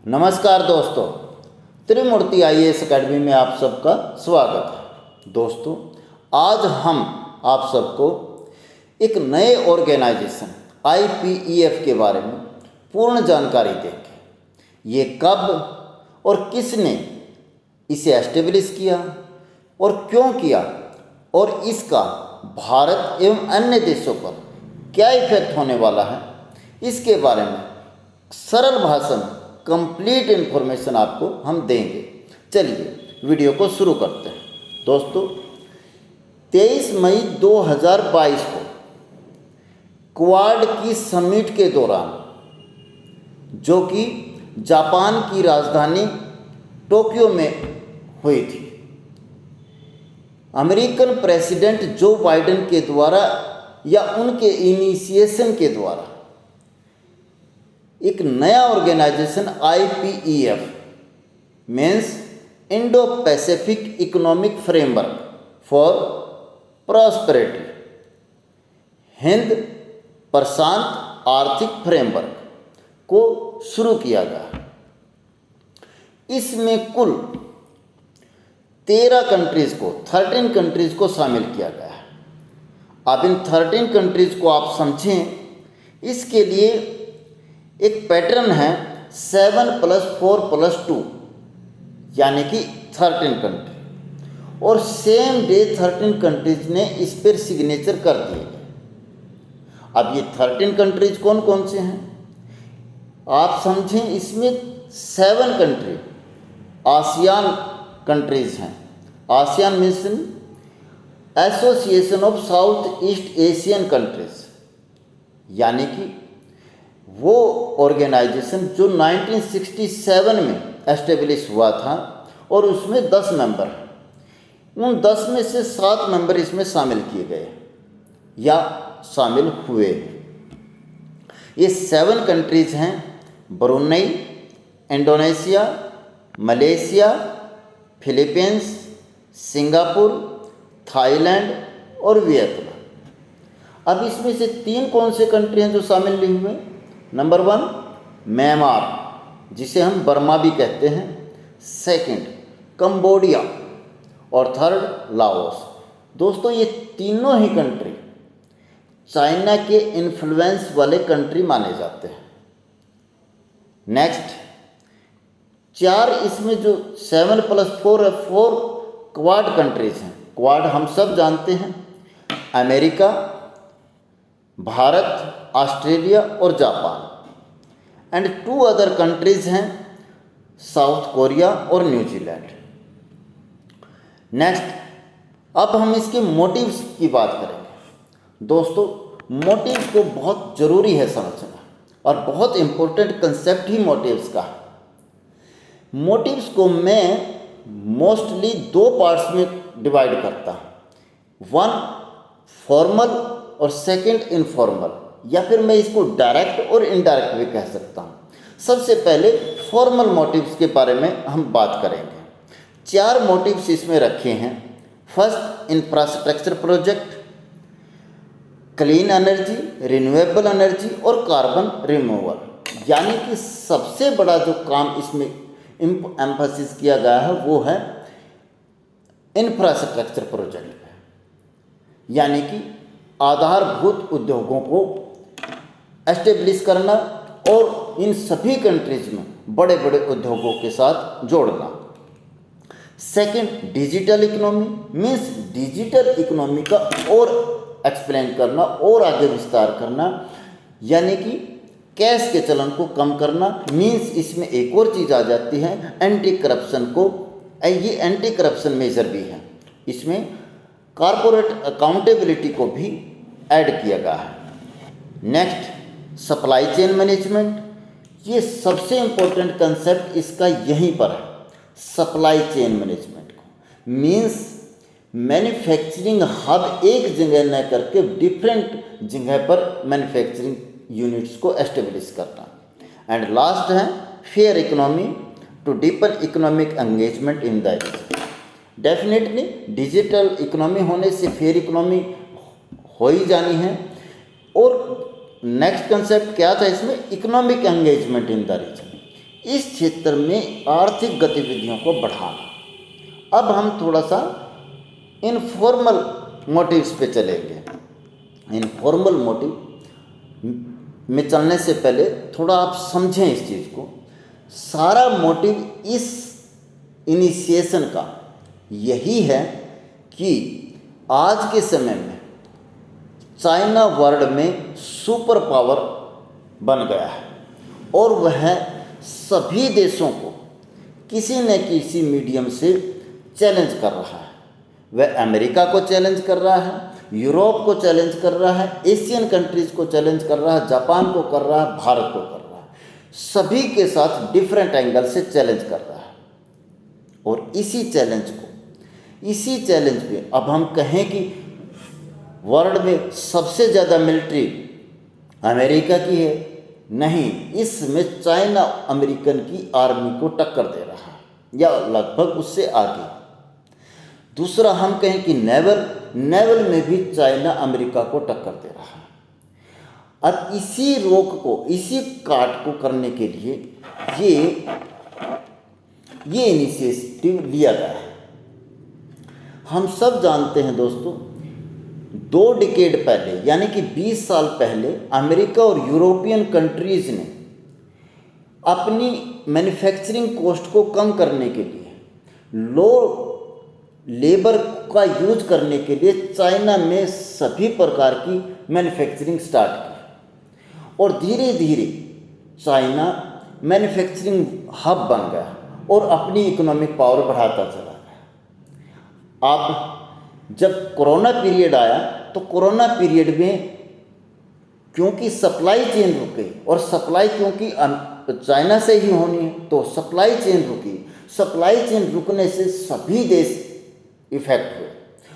नमस्कार दोस्तों, त्रिमूर्ति IAS academy में आप सबका स्वागत है। दोस्तों, आज हम आप सबको एक नए ऑर्गेनाइजेशन आईपीईएफ के बारे में पूर्ण जानकारी देंगे। ये कब और किसने इसे एस्टेब्लिश किया और क्यों किया और इसका भारत एवं अन्य देशों पर क्या इफेक्ट होने वाला है, इसके बारे में सरल भाषा में कंप्लीट इन्फॉर्मेशन आपको हम देंगे। चलिए वीडियो को शुरू करते हैं। दोस्तों, 23 मई 2022 को क्वाड की समिट के दौरान, जो कि जापान की राजधानी टोक्यो में हुई थी, अमेरिकन प्रेसिडेंट जो बाइडेन के द्वारा या उनके इनिशिएशन के द्वारा एक नया organisation IPEF means Indo Pacific economic framework for prosperity, हिंद प्रशांत आर्थिक फ्रेमवर्क को शुरू किया गया। इसमें कुल 13 कंट्रीज़ को शामिल किया गया है। अब इन 13 कंट्रीज़ को आप समझें, इसके लिए एक पैटर्न है 7+4+2 यानी कि 13 कंट्री, और सेम डे 13 कंट्रीज ने इस पर सिग्नेचर कर दिए। अब ये 13 कंट्रीज कौन कौन से हैं आप समझें। इसमें 7 कंट्री आसियान कंट्रीज हैं। ASEAN means association of south east Asian countries, यानी कि वो ऑर्गेनाइजेशन जो 1967 में एस्टेब्लिश हुआ था और उसमें 10 मेंबर हैं। उन 10 में से 7 मेंबर इसमें शामिल किए गए या शामिल हुए। ये 7 कंट्रीज हैं: Brunei, Indonesia, Malaysia, Philippines, Singapore, Thailand और वियतनाम। अब इसमें से 3 कौन से कंट्री हैं जो शामिल नहीं हुए? नंबर 1 म्यांमार, जिसे हम बर्मा भी कहते हैं, सेकंड कंबोडिया और थर्ड लाओस। दोस्तों, ये तीनों ही कंट्री चाइना के इन्फ्लुएंस वाले कंट्री माने जाते हैं। नेक्स्ट 4 इसमें जो 7+4 है, 4 क्वाड कंट्रीज हैं। क्वाड हम सब जानते हैं, अमेरिका, भारत, ऑस्ट्रेलिया और जापान, एंड 2 अदर कंट्रीज हैं, साउथ कोरिया और न्यूजीलैंड। नेक्स्ट, अब हम इसके मोटिव्स की बात करेंगे। दोस्तों, मोटिव्स को बहुत ज़रूरी है समझना, और बहुत इम्पोर्टेंट कंसेप्ट ही मोटिव्स का है। मोटिव्स को मैं मोस्टली 2 पार्ट्स में डिवाइड करता हूँ, 1 फॉर्मल और सेकंड इनफॉर्मल, या फिर मैं इसको डायरेक्ट और इनडायरेक्ट भी कह सकता हूँ। सबसे पहले फॉर्मल मोटिव्स के बारे में हम बात करेंगे। 4 मोटिव्स इसमें रखे हैं। First, infrastructure project, clean energy, renewable energy और कार्बन रिमूवल, यानी कि सबसे बड़ा जो काम इसमें एम्फसिस किया गया है वो है इंफ्रास्ट्रक्चर प्रोजेक्ट पे, यानी कि आधारभूत उद्योगों को एस्टेब्लिश करना और इन सभी कंट्रीज में बड़े बड़े उद्योगों के साथ जोड़ना। Second, digital economy means digital economy का और एक्सप्लेन करना और आगे विस्तार करना, यानी कि कैश के चलन को कम करना। मीन्स इसमें एक और चीज़ आ जाती है, एंटी करप्शन को, ये एंटी करप्शन मेजर भी है। इसमें कॉरपोरेट अकाउंटेबिलिटी को भी ऐड किया गया है। Next, supply chain management. ये सबसे इम्पोर्टेंट कंसेप्ट इसका यहीं पर है, सप्लाई चेन मैनेजमेंट को। मीन्स मैन्युफैक्चरिंग हब एक जगह न करके डिफरेंट जगह पर मैन्युफैक्चरिंग यूनिट्स को एस्टेब्लिश करना। एंड लास्ट है fair economy to deeper economic engagement in the region. Definitely digital economy होने से फेयर इकोनॉमी हो ही जानी है। और नेक्स्ट कंसेप्ट क्या था इसमें? Economic engagement in the region. इस क्षेत्र में आर्थिक गतिविधियों को बढ़ाना। अब हम थोड़ा सा इनफॉर्मल मोटिव्स पे चलेंगे। इनफॉर्मल मोटिव में चलने से पहले थोड़ा आप समझें इस चीज़ को। सारा मोटिव इस इनिशिएशन का यही है कि आज के समय में चाइना वर्ल्ड में सुपर पावर बन गया है और वह सभी देशों को किसी न किसी मीडियम से चैलेंज कर रहा है। वह अमेरिका को चैलेंज कर रहा है, यूरोप को चैलेंज कर रहा है, एशियन कंट्रीज़ को चैलेंज कर रहा है, जापान को कर रहा है, भारत को कर रहा है। सभी के साथ डिफरेंट एंगल से चैलेंज कर रहा है। और इसी चैलेंज पे अब हम कहें कि वर्ल्ड में सबसे ज़्यादा मिलिट्री अमेरिका की है, नहीं, इसमें चाइना अमेरिकन की आर्मी को टक्कर दे रहा है या लगभग उससे आगे। दूसरा हम कहें कि नेवल में भी चाइना अमेरिका को टक्कर दे रहा है। अब इसी रोक को, इसी काट को करने के लिए ये इनिशिएटिव लिया गया है। हम सब जानते हैं दोस्तों, 2 डिकेड पहले यानी कि 20 साल पहले अमेरिका और यूरोपियन कंट्रीज़ ने अपनी मैन्युफैक्चरिंग कॉस्ट को कम करने के लिए, लो लेबर का यूज करने के लिए चाइना में सभी प्रकार की मैन्युफैक्चरिंग स्टार्ट की और धीरे धीरे चाइना मैन्युफैक्चरिंग हब बन गया और अपनी इकोनॉमिक पावर बढ़ाता चला गया। अब जब कोरोना पीरियड आया तो कोरोना पीरियड में क्योंकि सप्लाई चेन रुक गई और सप्लाई क्योंकि चाइना से ही होनी है तो सप्लाई चेन रुकी। सप्लाई चेन रुकने से सभी देश इफेक्ट हुए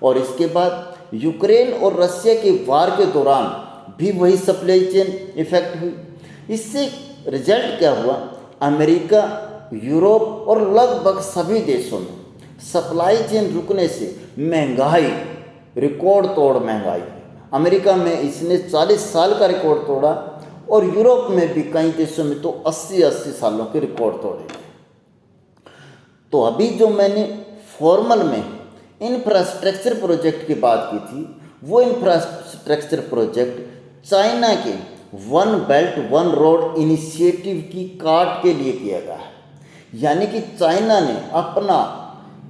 और इसके बाद यूक्रेन और रशिया के वार के दौरान भी वही सप्लाई चेन इफेक्ट हुई। इससे रिजल्ट क्या हुआ, अमेरिका, यूरोप और लगभग सभी देशों में सप्लाई चेन रुकने से महंगाई रिकॉर्ड तोड़ महंगाई। अमेरिका में इसने 40 साल का रिकॉर्ड तोड़ा और यूरोप में भी कई देशों में तो 80-80 सालों के रिकॉर्ड तोड़े। तो अभी जो मैंने फॉर्मल में इंफ्रास्ट्रक्चर प्रोजेक्ट की बात की थी, वो इंफ्रास्ट्रक्चर प्रोजेक्ट चाइना के one belt one road initiative की काट के लिए किया गया है। यानी कि चाइना ने अपना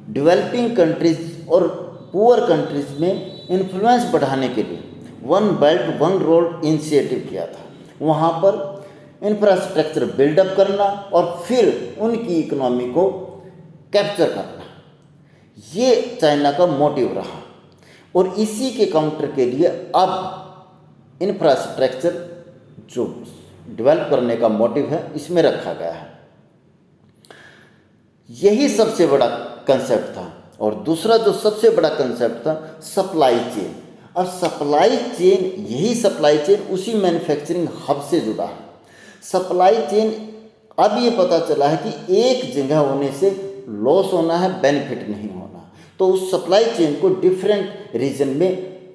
डेवलपिंग कंट्रीज और पुअर कंट्रीज में इन्फ्लुएंस बढ़ाने के लिए one belt one road initiative किया था। वहाँ पर इंफ्रास्ट्रक्चर बिल्डअप करना और फिर उनकी इकोनॉमी को कैप्चर करना, ये चाइना का मोटिव रहा। और इसी के काउंटर के लिए अब इंफ्रास्ट्रक्चर जो डेवलप करने का मोटिव है इसमें रखा गया है। यही सबसे बड़ा कंसेप्ट था। और दूसरा जो सबसे बड़ा कंसेप्ट था सप्लाई चेन। अब सप्लाई चेन, यही सप्लाई चेन उसी मैन्युफैक्चरिंग हब से जुड़ा है। सप्लाई चेन अब ये पता चला है कि एक जगह होने से लॉस होना है, बेनिफिट नहीं होना। तो उस सप्लाई चेन को डिफरेंट रीजन में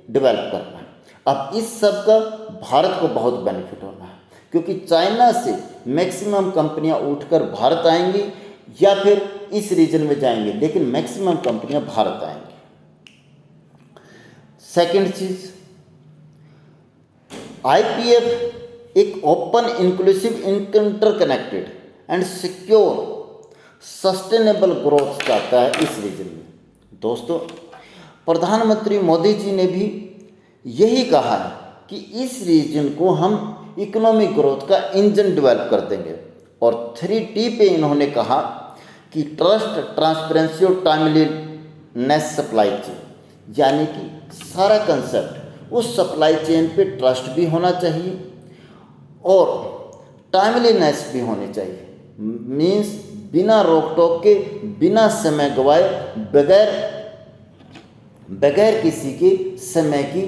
डेवलप करना है। अब इस सब का भारत को बहुत बेनिफिट होना है क्योंकि चाइना से मैक्सिमम कंपनियां उठकर भारत आएंगी या फिर इस रीजन में जाएंगे, लेकिन मैक्सिमम कंपनियां भारत आएंगी। सेकंड चीज, आईपीएफ एक open, inclusive, interconnected and secure sustainable growth चाहता है इस रीजन में। दोस्तों, प्रधानमंत्री मोदी जी ने भी यही कहा है कि इस रीजन को हम इकोनॉमिक ग्रोथ का इंजन डेवलप कर देंगे। और 3T पे इन्होंने कहा कि ट्रस्ट, ट्रांसपेरेंसी और टाइमलीनेस सप्लाई चेन, यानी कि सारा कंसेप्ट उस सप्लाई चेन पे ट्रस्ट भी होना चाहिए और टाइमलीनेस भी होनी चाहिए। मीन्स बिना रोक टोक के, बिना समय गवाए, बगैर किसी के समय की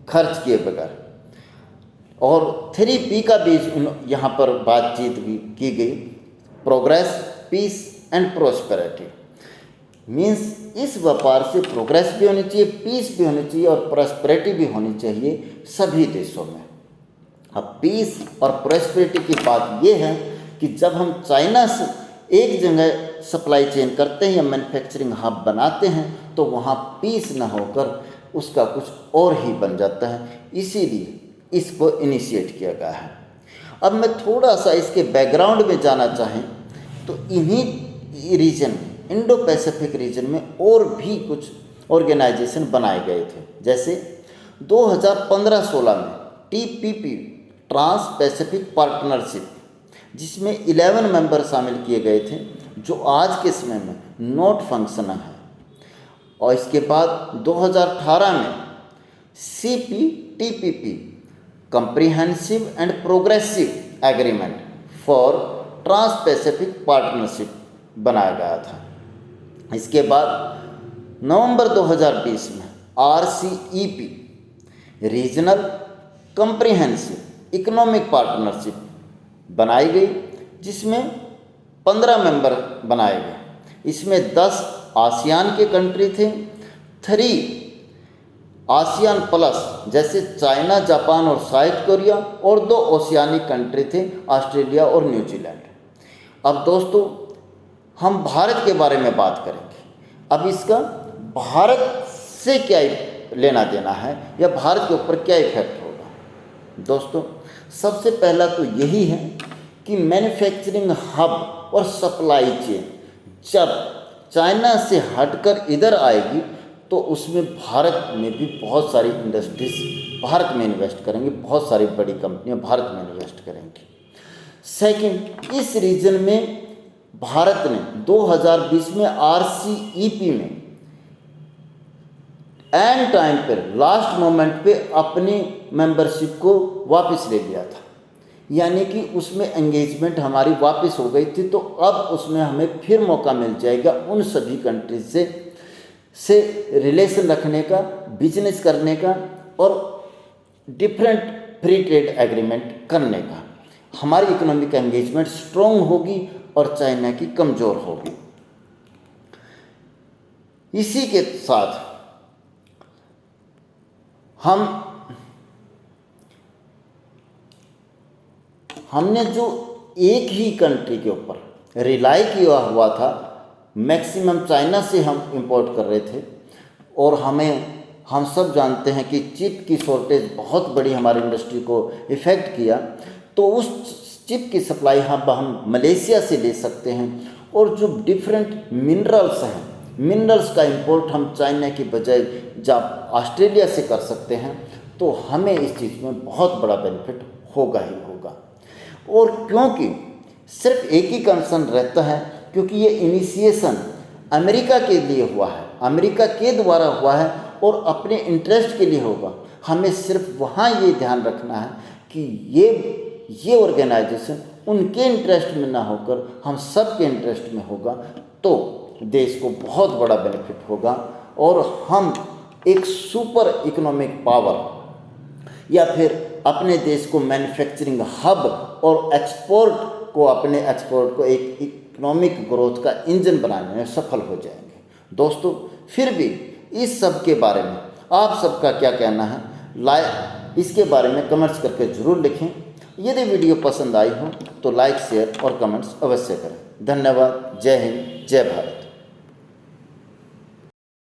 खर्च किए बगैर। और 3P का भी यहाँ पर बातचीत भी की गई, progress, peace and prosperity. Means इस व्यापार से प्रोग्रेस भी होनी चाहिए, पीस भी होनी चाहिए और प्रोस्पेरिटी भी होनी चाहिए सभी देशों में। अब पीस और प्रोस्पेरिटी की बात ये है कि जब हम चाइना से एक जगह सप्लाई चेन करते हैं या मैन्युफैक्चरिंग हब बनाते हैं तो वहाँ पीस ना होकर उसका कुछ और ही बन जाता है, इसीलिए इसको इनिशिएट किया गया है। अब मैं थोड़ा सा इसके बैकग्राउंड में जाना चाहें तो इन्हीं रीजन में, इंडो पैसिफिक रीजन में और भी कुछ ऑर्गेनाइजेशन बनाए गए थे। जैसे 2015-16 में TPP, ट्रांस पैसिफिक पार्टनरशिप, जिसमें 11 मेंबर शामिल किए गए थे, जो आज के समय में नॉट फंक्शनल है। और इसके बाद 2018 में CPTPP, comprehensive and progressive agreement for trans Pacific partnership बनाया गया था। इसके बाद नवंबर 2020 में RCEP, regional comprehensive economic partnership बनाई गई, जिसमें 15 मेंबर बनाए गए। इसमें 10 आसियान के कंट्री थे, 3 आसियान प्लस जैसे चाइना, जापान और साउथ कोरिया, और 2 ओशियानिक कंट्री थे, ऑस्ट्रेलिया और न्यूजीलैंड। अब दोस्तों हम भारत के बारे में बात करेंगे। अब इसका भारत से क्या लेना देना है या भारत के ऊपर क्या इफेक्ट होगा। दोस्तों सबसे पहला तो यही है कि मैन्युफैक्चरिंग हब और सप्लाई चेन जब चाइना से हटकर इधर आएगी तो उसमें भारत में भी बहुत सारी इंडस्ट्रीज भारत में इन्वेस्ट करेंगी, बहुत सारी बड़ी कंपनियां भारत में इन्वेस्ट करेंगी। सेकंड, इस रीजन में भारत ने 2020 में RCEP में एंड टाइम पर, लास्ट मोमेंट पे अपनी मेंबरशिप को वापस ले लिया था, यानी कि उसमें एंगेजमेंट हमारी वापस हो गई थी। तो अब उसमें हमें फिर मौका मिल जाएगा उन सभी कंट्रीज से रिलेशन रखने का, बिजनेस करने का और डिफरेंट फ्री ट्रेड एग्रीमेंट करने का। हमारी इकोनॉमिक एंगेजमेंट स्ट्रॉन्ग होगी और चाइना की कमज़ोर होगी। इसी के साथ हमने जो एक ही कंट्री के ऊपर रिलाई किया हुआ था, मैक्सिमम चाइना से हम इंपोर्ट कर रहे थे, और हम सब जानते हैं कि चिप की शॉर्टेज बहुत बड़ी हमारी इंडस्ट्री को इफ़ेक्ट किया। तो उस चिप की सप्लाई हम मलेशिया से ले सकते हैं, और जो डिफरेंट मिनरल्स हैं, मिनरल्स का इंपोर्ट हम चाइना की बजाय जब ऑस्ट्रेलिया से कर सकते हैं, तो हमें इस चीज़ में बहुत बड़ा बेनिफिट होगा ही होगा। और क्योंकि सिर्फ एक ही कंसर्न रहता है, क्योंकि ये इनिशिएशन अमेरिका के लिए हुआ है, अमेरिका के द्वारा हुआ है और अपने इंटरेस्ट के लिए होगा, हमें सिर्फ वहाँ ये ध्यान रखना है कि ये ऑर्गेनाइजेशन उनके इंटरेस्ट में ना होकर हम सब के इंटरेस्ट में होगा, तो देश को बहुत बड़ा बेनिफिट होगा और हम एक सुपर इकोनॉमिक पावर या फिर अपने देश को मैन्युफैक्चरिंग हब और अपने एक्सपोर्ट को एक इकोनॉमिक ग्रोथ का इंजन बनाने में सफल हो जाएंगे। दोस्तों फिर भी इस सब के बारे में आप सबका क्या कहना है, इसके बारे में कमेंट्स करके ज़रूर लिखें। यदि वीडियो पसंद आई हो तो लाइक, शेयर और कमेंट्स अवश्य करें। धन्यवाद। जय हिंद, जय भारत।